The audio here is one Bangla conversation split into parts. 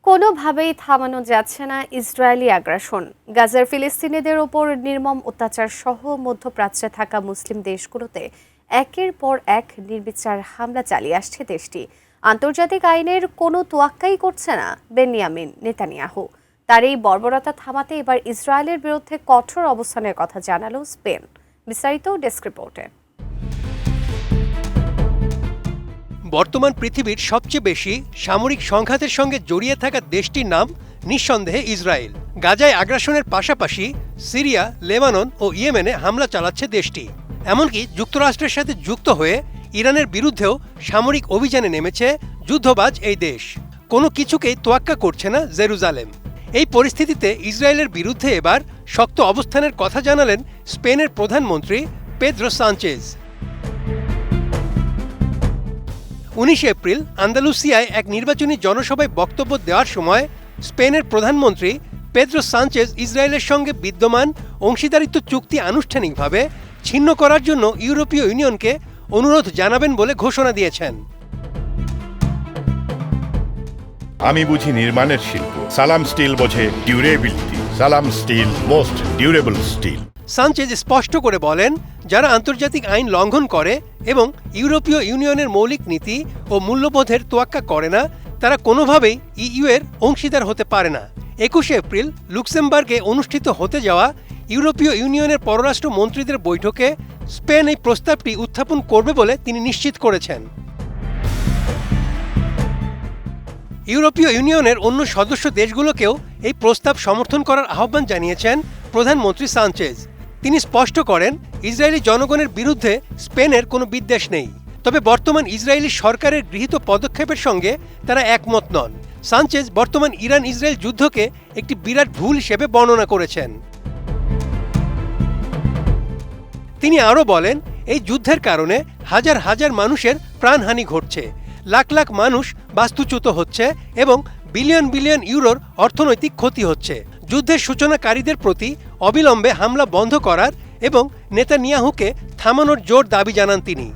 কোনোভাবেই থামানো যাচ্ছে না ইসরায়েলি আগ্রাসন। গাজার ফিলিস্তিনিদের ওপর নির্মম অত্যাচার সহ মধ্যপ্রাচ্যে থাকা মুসলিম দেশগুলোতে একের পর এক নির্বিচার হামলা চালিয়ে আসছে দেশটি। আন্তর্জাতিক আইনের কোনো তোয়াক্কাই করছে না বেনিয়ামিন নেতানিয়াহু। তার এই বর্বরতা থামাতে এবার ইসরায়েলের বিরুদ্ধে কঠোর অবস্থানের কথা জানালো স্পেন। বিস্তারিত ডেস্ক রিপোর্টে। বর্তমান পৃথিবীর সবচেয়ে বেশি সামরিক সংঘাতের সঙ্গে জড়িয়ে থাকা দেশটির নাম নিঃসন্দেহে ইসরায়েল। গাজায় আগ্রাসনের পাশাপাশি সিরিয়া, লেবানন ও ইয়েমেনে হামলা চালাচ্ছে দেশটি। এমনকি যুক্তরাষ্ট্রের সাথে যুক্ত হয়ে ইরানের বিরুদ্ধেও সামরিক অভিযানে নেমেছে যুদ্ধবাজ এই দেশ। কোনো কিছুকেই তোয়াক্কা করছে না জেরুজালেম। এই পরিস্থিতিতে ইসরায়েলের বিরুদ্ধে এবার শক্ত অবস্থানের কথা জানালেন স্পেনের প্রধানমন্ত্রী পেদ্রো সানচেজ। 19 এপ্রিল আন্দালুসিয়ায় এক নির্বাচনী জনসভায় বক্তব্য দেওয়ার সময় স্পেনের প্রধানমন্ত্রী পেদ্রো সানচেজ ইসরায়েলের সঙ্গে বিদ্যমান অংশীদারিত্ব চুক্তি আনুষ্ঠানিকভাবে ছিন্ন করার জন্য ইউরোপীয় ইউনিয়নকে অনুরোধ জানাবেন বলে ঘোষণা দিয়েছেন। আমি বুঝি নির্মাণের শিল্প, সালাম স্টিল বোঝে durability. Salam steel, most durable steel. Sanchez স্পষ্ট করে বলেন, যারা আন্তর্জাতিক আইন লঙ্ঘন করে এবং ইউরোপীয় ইউনিয়নের মৌলিক নীতি ও মূল্যবোধের তোয়াক্কা করে না, তারা কোনোভাবেই ইইউ এর অংশীদার হতে পারে না। 21 এপ্রিল লুক্সেমবার্গে অনুষ্ঠিত হতে যাওয়া ইউরোপীয় ইউনিয়নের পররাষ্ট্র মন্ত্রীদের বৈঠকে স্পেন এই প্রস্তাবটি উত্থাপন করবে বলে তিনি নিশ্চিত করেছেন। ইউরোপীয় ইউনিয়নের অন্য সদস্য দেশগুলোকেও এই প্রস্তাব সমর্থন করার আহ্বান জানিয়েছেন প্রধানমন্ত্রী সানচেজ। তিনি স্পষ্ট করেন, ইসরায়েলি জনগণের বিরুদ্ধে স্পেনের কোনো বিদ্বেষ নেই, তবে বর্তমান ইসরায়েলি সরকারের গৃহীত পদক্ষেপের সঙ্গে তারা একমত নন। সানচেজ বর্তমান ইরান ইসরায়েল যুদ্ধকে একটি বিরাট ভুল হিসেবে বর্ণনা করেছেন। তিনি আরও বলেন, এই যুদ্ধের কারণে হাজার হাজার মানুষের প্রাণহানি ঘটছে, লাখ লাখ মানুষ বাস্তুচ্যুত হচ্ছে এবং বিলিয়ন বিলিয়ন ইউরোর অর্থনৈতিক ক্ষতি হচ্ছে। যুদ্ধের সূচনাকারীদের প্রতি অবিলম্বে হামলা বন্ধ করার এবং নেতানিয়াহুকে থামানোর জোর দাবি জানান তিনি।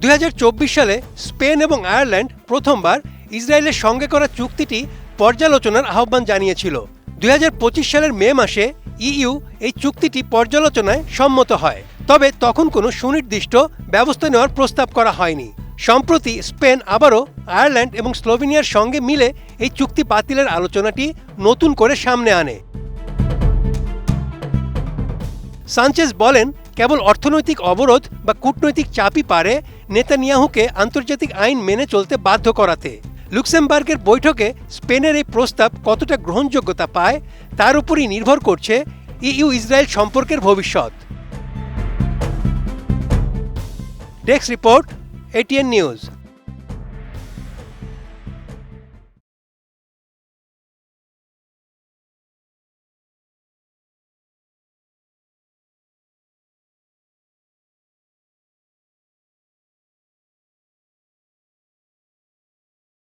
2024 সালে স্পেন এবং আয়ারল্যান্ড প্রথমবার ইসরায়েলের সঙ্গে করা চুক্তিটি পর্যালোচনার আহ্বান জানিয়েছিল। 2025 সালের মে মাসে ইইউ এই চুক্তিটি পর্যালোচনায় সম্মত হয়, তবে তখন কোনো সুনির্দিষ্ট ব্যবস্থা নেওয়ার প্রস্তাব করা হয়নি। সম্প্রতি স্পেন আবারও আয়ারল্যান্ড এবং স্লোভেনিয়ার সঙ্গে মিলে এই চুক্তি বাতিলের আলোচনাটি নতুন করে সামনে আনে। সানচেজ বলেন, কেবল অর্থনৈতিক অবরোধ বা কূটনৈতিক চাপই পারে নেতানিয়াহুকে আন্তর্জাতিক আইন মেনে চলতে বাধ্য করাতে। লুক্সেমবার্গের বৈঠকে স্পেনের এই প্রস্তাব কতটা গ্রহণযোগ্যতা পায় তার উপরই নির্ভর করছে ইইউ ইসরায়েল সম্পর্কের ভবিষ্যৎ। Desk report, ATN news.